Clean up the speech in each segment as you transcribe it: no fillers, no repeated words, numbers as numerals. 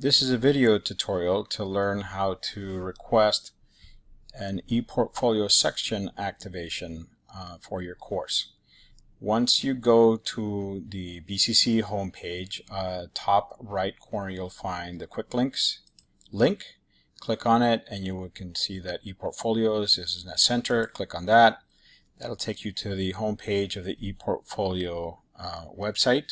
This is a video tutorial to learn how to request an ePortfolio section activation for your course. Once you go to the BCC homepage, top right corner you'll find the Quick Links link. Click on it and you can see that ePortfolios is in the center. Click on that. That'll take you to the homepage of the ePortfolio website.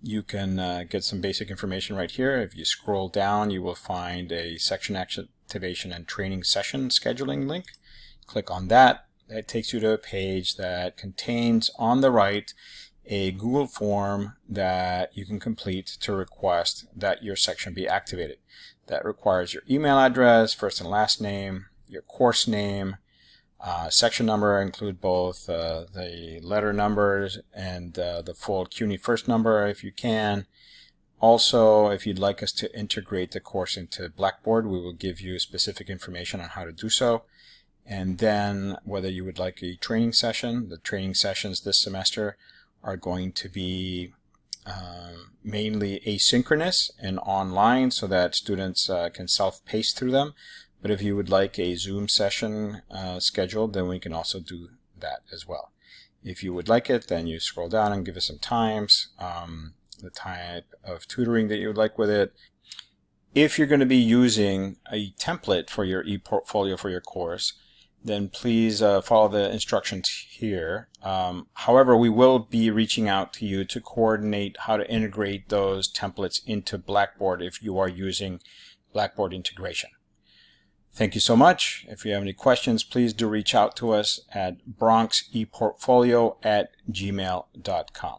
You can get some basic information right here. If you scroll down, you will find a section activation and training session scheduling link. Click on that. That takes you to a page that contains on the right a Google form that you can complete to request that your section be activated. That requires your email address, first and last name, your course name, section number, include both the letter numbers and the full CUNY first number if you can. Also, if you'd like us to integrate the course into Blackboard, we will give you specific information on how to do so. And then whether you would like a training session. The training sessions this semester are going to be mainly asynchronous and online so that students can self-pace through them. But if you would like a Zoom session scheduled, then we can also do that as well. If you would like it, then you scroll down and give us some times, the type of tutoring that you would like with it. If you're going to be using a template for your ePortfolio for your course, then please follow the instructions here. However, we will be reaching out to you to coordinate how to integrate those templates into Blackboard if you are using Blackboard integration. Thank you so much. If you have any questions, please do reach out to us at bronxeportfolio@gmail.com.